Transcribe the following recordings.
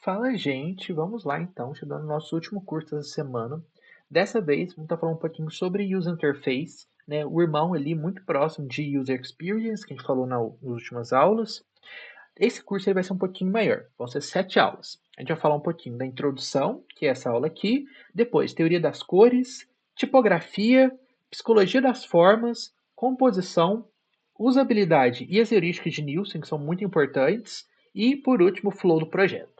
Fala, gente! Vamos lá então, chegando no nosso último curso dessa semana. Dessa vez, vamos estar falando um pouquinho sobre User Interface, né? O irmão ali muito próximo de User Experience, que a gente falou nas últimas aulas. Esse curso ele vai ser um pouquinho maior, vão ser 7 aulas. A gente vai falar um pouquinho da introdução, que é essa aula aqui, depois teoria das cores, tipografia, psicologia das formas, composição, usabilidade e as heurísticas de Nielsen, que são muito importantes, e por último, o flow do projeto.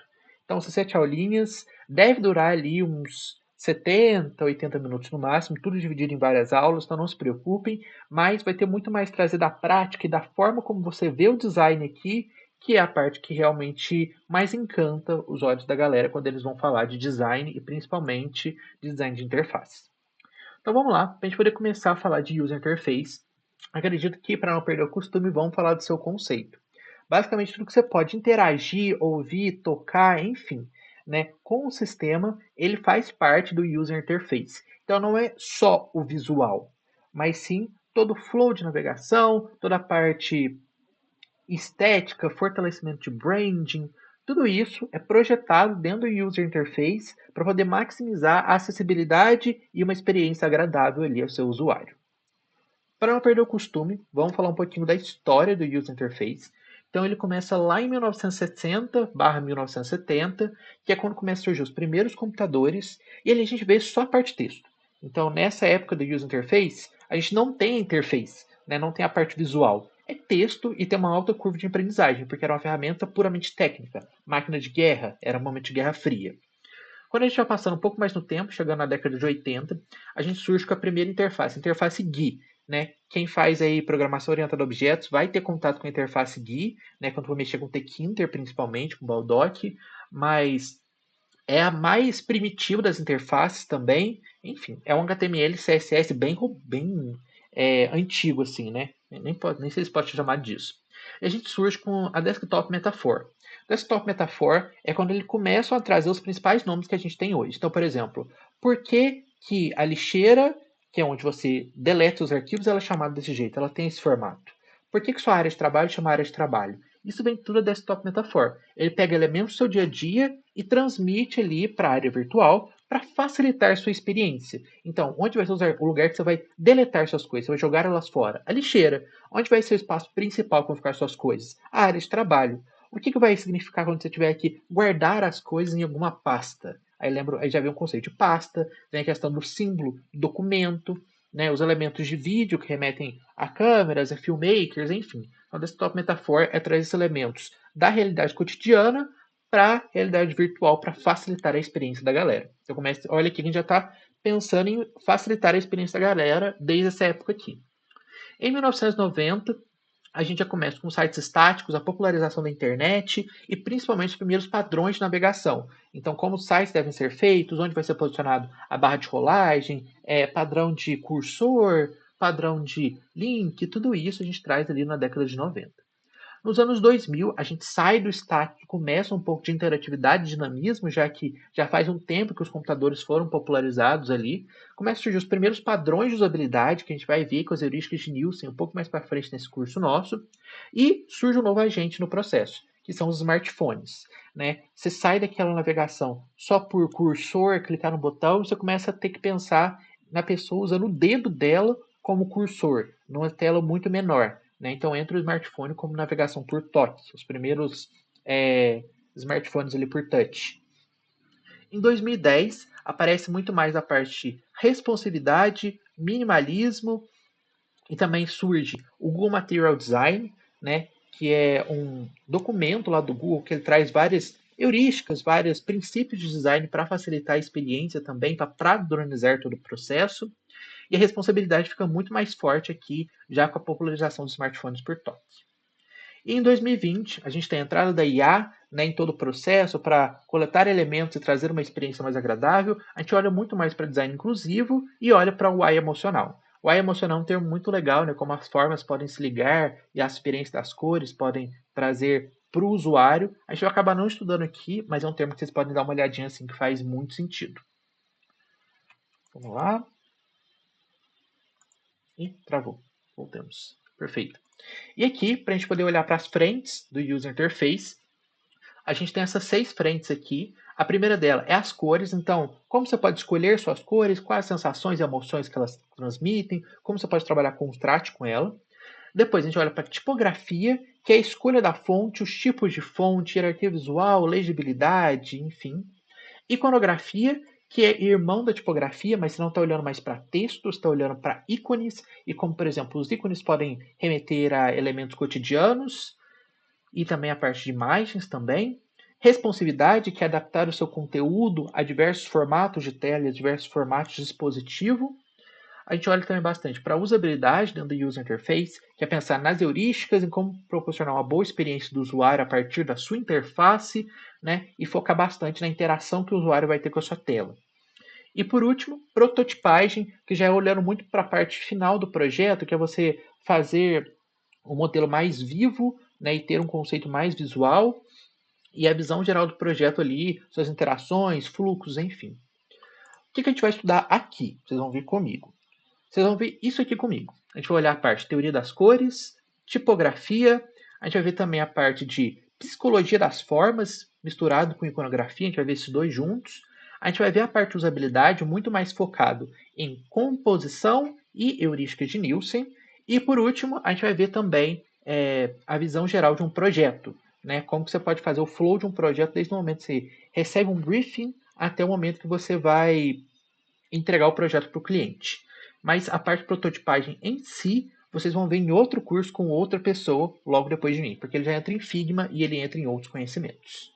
Então, essas 7 aulinhas deve durar ali uns 70, 80 minutos no máximo, tudo dividido em várias aulas, então não se preocupem, mas vai ter muito mais trazer da prática e da forma como você vê o design aqui, que é a parte que realmente mais encanta os olhos da galera quando eles vão falar de design e principalmente de design de interface. Então vamos lá, para a gente poder começar a falar de User Interface. Acredito que, para não perder o costume, vamos falar do seu conceito. Basicamente, tudo que você pode interagir, ouvir, tocar, enfim, né, com o sistema, ele faz parte do User Interface. Então não é só o visual, mas sim todo o flow de navegação, toda a parte estética, fortalecimento de branding, tudo isso é projetado dentro do User Interface para poder maximizar a acessibilidade e uma experiência agradável ali ao seu usuário. Para não perder o costume, vamos falar um pouquinho da história do User Interface. Então ele começa lá em 1960/1970, que é quando começam a surgir os primeiros computadores, e ali a gente vê só a parte de texto. Então nessa época do User Interface, a gente não tem a interface, né? Não tem a parte visual. É texto e tem uma alta curva de aprendizagem, porque era uma ferramenta puramente técnica. Máquina de guerra, era um momento de Guerra Fria. Quando a gente vai passando um pouco mais no tempo, chegando na década de 80, a gente surge com a primeira interface, interface GUI. Né? Quem faz aí programação orientada a objetos vai ter contato com a interface GUI, né? Quando for mexer com Tkinter, principalmente, com Baldock, mas é a mais primitiva das interfaces também. Enfim, é um HTML CSS bem antigo, assim, né? Nem sei se pode chamar disso. E a gente surge com a Desktop Metaphor. Desktop Metaphor é quando ele começa a trazer os principais nomes que a gente tem hoje. Então, por exemplo, por que a lixeira, que é onde você deleta os arquivos, ela é chamada desse jeito? Ela tem esse formato. Por que sua área de trabalho chama área de trabalho? Isso vem tudo da Desktop Metaphor. Ele pega elementos do seu dia a dia e transmite ali para a área virtual para facilitar sua experiência. Então, onde vai ser o lugar que você vai deletar suas coisas, você vai jogar elas fora? A lixeira. Onde vai ser o espaço principal para ficar suas coisas? A área de trabalho. O que vai significar quando você tiver que guardar as coisas em alguma pasta? Aí já vem o conceito de pasta, vem a questão do símbolo, documento, né, os elementos de vídeo que remetem a câmeras, a filmmakers, enfim. Então, Desktop Metaphor é trazer esses elementos da realidade cotidiana para a realidade virtual para facilitar a experiência da galera. Então, olha aqui, a gente já está pensando em facilitar a experiência da galera desde essa época aqui. Em 1990, a gente já começa com sites estáticos, a popularização da internet e principalmente os primeiros padrões de navegação. Então, como os sites devem ser feitos, onde vai ser posicionado a barra de rolagem, padrão de cursor, padrão de link, tudo isso a gente traz ali na década de 90. Nos anos 2000, a gente sai do estático e começa um pouco de interatividade e dinamismo, já que já faz um tempo que os computadores foram popularizados ali. Começam a surgir os primeiros padrões de usabilidade, que a gente vai ver com as heurísticas de Nielsen um pouco mais para frente nesse curso nosso. E surge um novo agente no processo, que são os smartphones. Né? Você sai daquela navegação só por cursor, clicar no botão, e você começa a ter que pensar na pessoa usando o dedo dela como cursor, numa tela muito menor. Né? Então entra o smartphone como navegação por toque, os primeiros smartphones ali por touch. Em 2010 aparece muito mais a parte de responsividade, minimalismo e também surge o Google Material Design, né, que é um documento lá do Google que ele traz várias heurísticas, vários princípios de design para facilitar a experiência também, para padronizar todo o processo. E a responsabilidade fica muito mais forte aqui, já com a popularização dos smartphones por toque. E em 2020, a gente tem a entrada da IA, né, em todo o processo para coletar elementos e trazer uma experiência mais agradável. A gente olha muito mais para design inclusivo e olha para o AI emocional. O AI emocional é um termo muito legal, né, como as formas podem se ligar e a experiência das cores podem trazer para o usuário. A gente vai acabar não estudando aqui, mas é um termo que vocês podem dar uma olhadinha assim que faz muito sentido. Vamos lá. E travou. Voltamos. Perfeito. E aqui, para a gente poder olhar para as frentes do User Interface, a gente tem essas 6 frentes aqui. A primeira dela é as cores, então, como você pode escolher suas cores, quais sensações e emoções que elas transmitem, como você pode trabalhar contraste com ela. Depois a gente olha para tipografia, que é a escolha da fonte, os tipos de fonte, hierarquia visual, legibilidade, enfim. Iconografia, que é irmão da tipografia, mas você não está olhando mais para textos, está olhando para ícones, e como, por exemplo, os ícones podem remeter a elementos cotidianos, e também a parte de imagens também. Responsividade, que é adaptar o seu conteúdo a diversos formatos de tela, a diversos formatos de dispositivo. A gente olha também bastante para a usabilidade dentro do User Interface, que é pensar nas heurísticas, em como proporcionar uma boa experiência do usuário a partir da sua interface, né, e focar bastante na interação que o usuário vai ter com a sua tela. E por último, prototipagem, que já é olhando muito para a parte final do projeto, que é você fazer um modelo mais vivo, né, e ter um conceito mais visual, e a visão geral do projeto ali, suas interações, fluxos, enfim. O que a gente vai estudar aqui? Vocês vão ver comigo. Vocês vão ver isso aqui comigo. A gente vai olhar a parte de teoria das cores, tipografia, a gente vai ver também a parte de psicologia das formas, misturado com iconografia, a gente vai ver esses dois juntos. A gente vai ver a parte de usabilidade, muito mais focado em composição e heurística de Nielsen. E por último, a gente vai ver também a visão geral de um projeto, né? Como que você pode fazer o flow de um projeto desde o momento que você recebe um briefing até o momento que você vai entregar o projeto para o cliente. Mas a parte de prototipagem em si, vocês vão ver em outro curso com outra pessoa logo depois de mim, porque ele já entra em Figma e ele entra em outros conhecimentos.